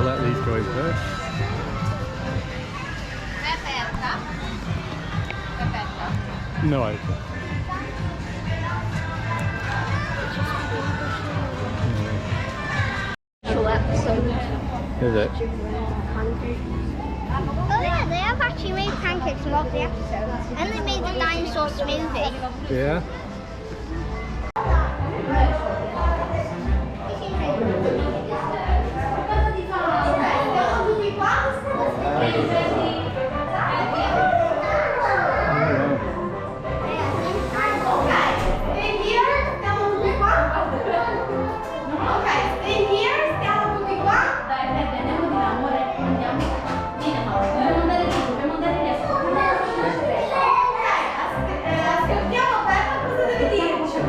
let these go in first. È aperta? È aperta? No idea. Is it? Oh yeah, they have actually made pancakes in all the episodes. And they made the dinosaur smoothie. Yeah.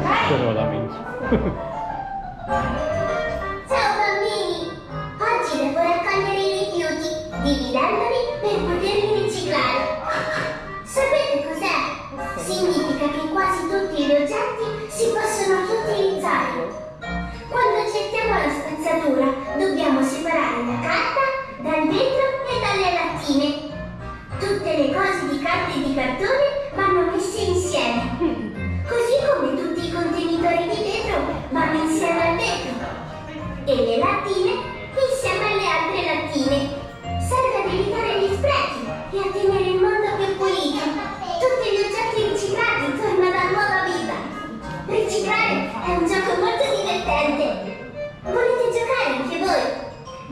I don't know what that means. Ciao bambini! Oggi devo raccogliere i rifiuti, dividendoli per poterli riciclare. Sapete cos'è? Significa che quasi tutti gli oggetti si possono riutilizzare. Quando gettiamo la spazzatura, dobbiamo separare la carta dal vetro e dalle lattine. Tutte le cose di carta e di cartone vanno messe insieme. Così come tutti i contenitori di vetro vanno insieme al vetro e le lattine insieme alle altre lattine. Serve ad evitare gli sprechi e a tenere il mondo più pulito. Tutti gli oggetti riciclati tornano a nuova vita. Riciclare è un gioco molto divertente. Volete giocare anche voi?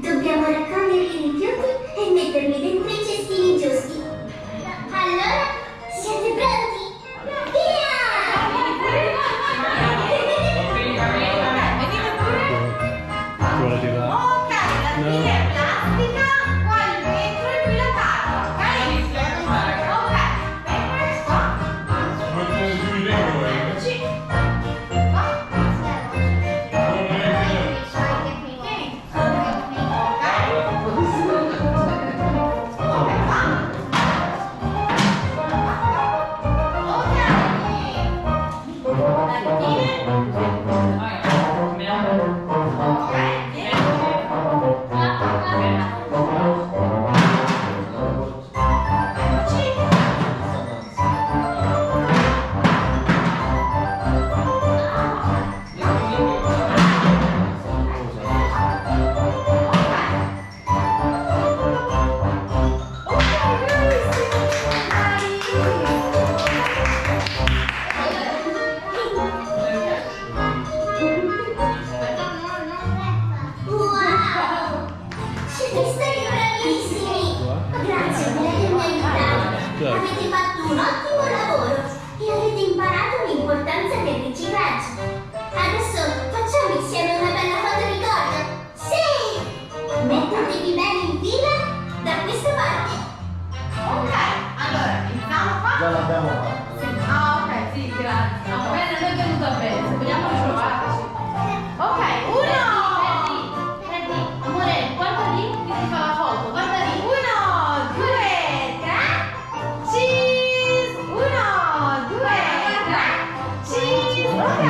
Dobbiamo raccogliere i rifiuti e metterli dentro i cestini giusti. Allora, siete pronti? Via! Do you want to do that? Ok, la fine è plastica, qua il vetro e qui la carta, ok? Ok, paper, stop. Eccoci. Avete fatto un ottimo lavoro e avete imparato l'importanza del riciclaggio. Adesso facciamo insieme una bella foto ricordo. Sì! Mettetevi bene in fila da questa parte. Ok, allora, iniziamo qua. Già l'abbiamo fatto. Ah, ok, sì, grazie. No, bene, noi è venuto bene. Se vogliamo riprovarci. Ok, uno! Amore, guarda lì che ti fa la foto. Guarda lì. 1, 2, 3. Cheese! 1, 2, 3. Cheese! Ok.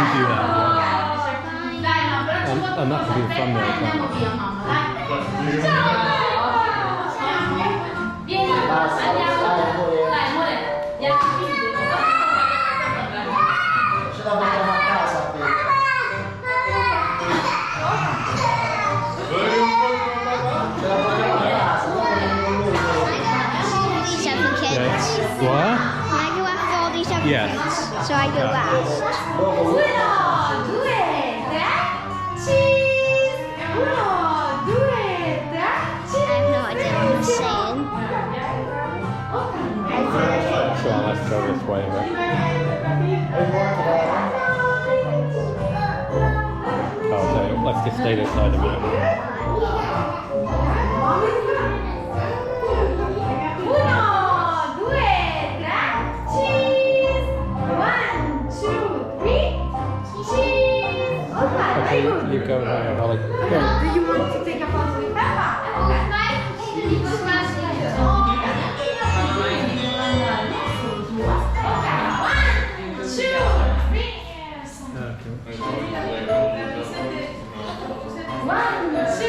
Dai, no, però ci I'm not being fun now, andiamo via, mamma, dai. Ciao! Vieni, andiamo. Dai, amore, vieni. Ce la portiamo a casa qui. Ce la portiamo a casa, dopo veniamo noi. These are for kids. Yes. What? Can I go after all these other Yeah. kids? So I go last. Dopo 1, 2, 3. Cheese! 1, 2, 3. I have no idea what I'm saying. Sure, let's go this way. Oh, so let's just stay this side a minute. 1, 2, 3. Cheese! 1, 2, 3. Cheese! Okay, Okay, you go there, Holly. Go. do you want to take a photo with Peppa? One, two.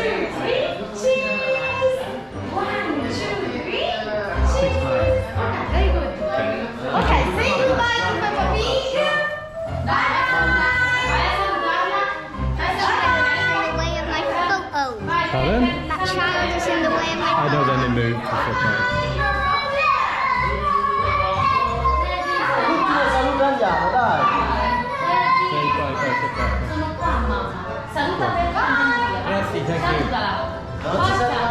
child is in the way of my I know then they move to switch on. Tutti lo salutiamo, dai. Vai, vai, vai, vai, vai. Sono qua, mamma. Saluta per favore. Grazie, thank you. Salutala. Non ci Forza. sarà